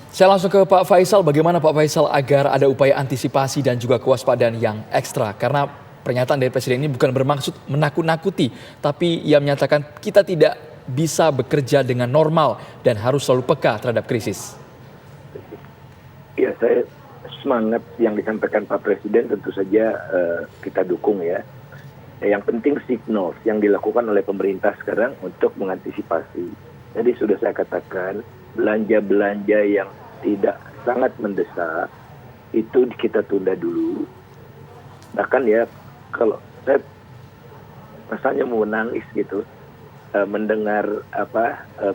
Saya langsung ke Pak Faisal, bagaimana Pak Faisal agar ada upaya antisipasi dan juga kewaspadaan yang ekstra? Karena pernyataan dari Presiden ini bukan bermaksud menakut-nakuti, tapi ia menyatakan kita tidak bisa bekerja dengan normal dan harus selalu peka terhadap krisis. Ya, saya semangat yang disampaikan Pak Presiden tentu saja kita dukung ya. Yang penting signal yang dilakukan oleh pemerintah sekarang untuk mengantisipasi. Jadi sudah saya katakan, belanja-belanja yang tidak sangat mendesak itu kita tunda dulu. Bahkan ya kalau saya rasanya mau nangis gitu mendengar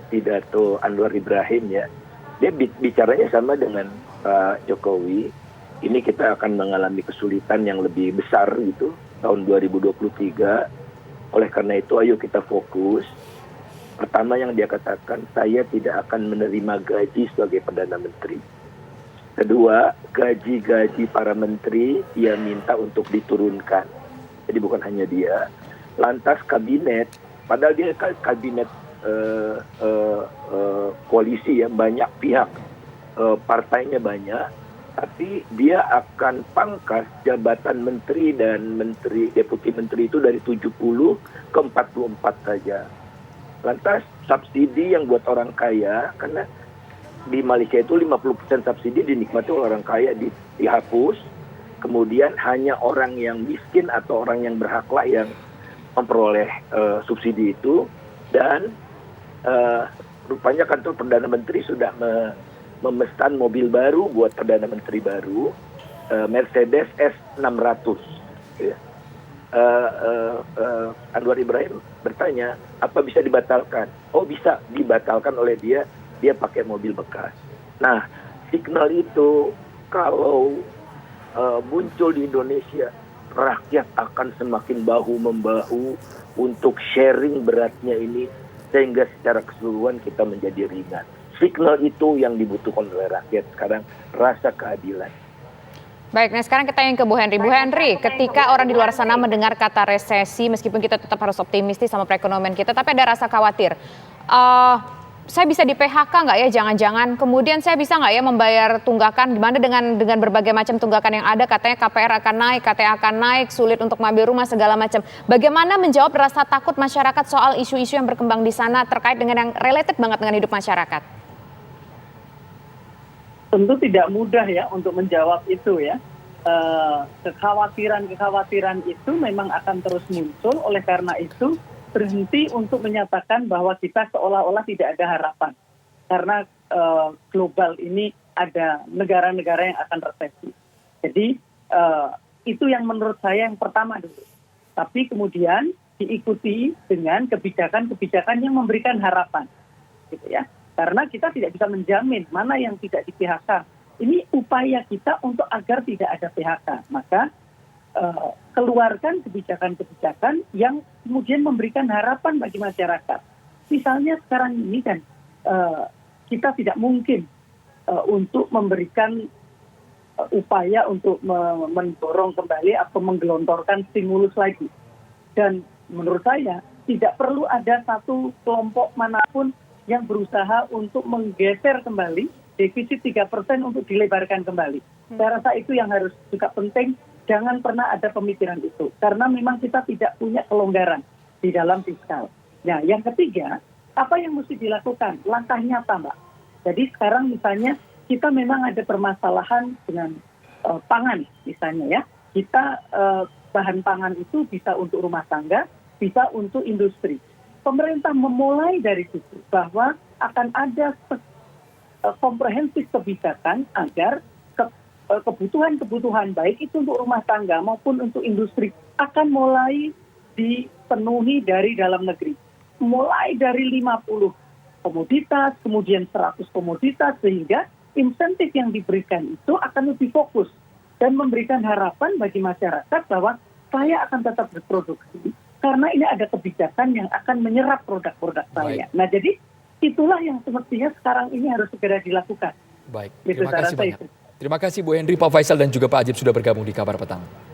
pidato Anwar Ibrahim ya. Dia bicaranya sama dengan Pak Jokowi. Ini kita akan mengalami kesulitan yang lebih besar gitu tahun 2023. Oleh karena itu ayo kita fokus. Pertama yang dia katakan, saya tidak akan menerima gaji sebagai Perdana Menteri. Kedua, gaji-gaji para menteri dia minta untuk diturunkan. Jadi bukan hanya dia. Lantas kabinet, padahal dia kabinet koalisi ya, banyak pihak, partainya banyak, tapi dia akan pangkas jabatan menteri dan menteri, deputi menteri itu dari 70 ke 44 saja. Lantas subsidi yang buat orang kaya, karena di Malaysia itu 50% subsidi dinikmati oleh orang kaya dihapus, kemudian hanya orang yang miskin atau orang yang berhaklah yang memperoleh subsidi itu, dan rupanya kantor Perdana Menteri sudah memesan mobil baru buat Perdana Menteri baru, Mercedes S600. Ya. Anwar Ibrahim bertanya, apa bisa dibatalkan? Oh bisa dibatalkan oleh dia pakai mobil bekas. Nah, signal itu kalau muncul di Indonesia, rakyat akan semakin bahu-membahu untuk sharing beratnya ini, sehingga secara keseluruhan kita menjadi ringan. Signal itu yang dibutuhkan oleh rakyat sekarang, rasa keadilan. Baik, nah sekarang kita ingin ke Bu Henry. Bu Henry, ketika orang di luar sana mendengar kata resesi, meskipun kita tetap harus optimistis sama perekonomian kita, tapi ada rasa khawatir. Saya bisa di PHK nggak ya jangan-jangan? Kemudian saya bisa nggak ya membayar tunggakan? Gimana dengan berbagai macam tunggakan yang ada? Katanya KPR akan naik, KTA akan naik, sulit untuk mengambil rumah, segala macam. Bagaimana menjawab rasa takut masyarakat soal isu-isu yang berkembang di sana terkait dengan yang related banget dengan hidup masyarakat? Tentu tidak mudah ya untuk menjawab itu ya. Kekhawatiran itu memang akan terus muncul, oleh karena itu berhenti untuk menyatakan bahwa kita seolah-olah tidak ada harapan. Karena global ini ada negara-negara yang akan resesi. Jadi itu yang menurut saya yang pertama dulu. Tapi kemudian diikuti dengan kebijakan-kebijakan yang memberikan harapan. Gitu ya. Karena kita tidak bisa menjamin mana yang tidak di PHK. Ini upaya kita untuk agar tidak ada PHK. Maka keluarkan kebijakan-kebijakan yang kemudian memberikan harapan bagi masyarakat. Misalnya sekarang ini kan kita tidak mungkin untuk memberikan upaya untuk mendorong kembali atau menggelontorkan stimulus lagi. Dan menurut saya tidak perlu ada satu kelompok manapun yang berusaha untuk menggeser kembali defisit 3% untuk dilebarkan kembali. Saya rasa itu yang harus juga penting, jangan pernah ada pemikiran itu. Karena memang kita tidak punya kelonggaran di dalam fiskal. Nah, yang ketiga, apa yang mesti dilakukan? Langkah nyata, Mbak. Jadi sekarang misalnya kita memang ada permasalahan dengan pangan misalnya ya. Kita bahan pangan itu bisa untuk rumah tangga, bisa untuk industri. Pemerintah memulai dari situ bahwa akan ada komprehensif kebijakan agar kebutuhan-kebutuhan baik itu untuk rumah tangga maupun untuk industri akan mulai dipenuhi dari dalam negeri. Mulai dari 50 komoditas, kemudian 100 komoditas, sehingga insentif yang diberikan itu akan lebih fokus dan memberikan harapan bagi masyarakat bahwa saya akan tetap berproduksi karena ini ada kebijakan yang akan menyerap produk-produk saya. Nah, jadi itulah yang semestinya sekarang ini harus segera dilakukan. Baik, terima kasih banyak. Terima kasih Bu Henry, Pak Faisal dan juga Pak Ajib sudah bergabung di Kabar Petang.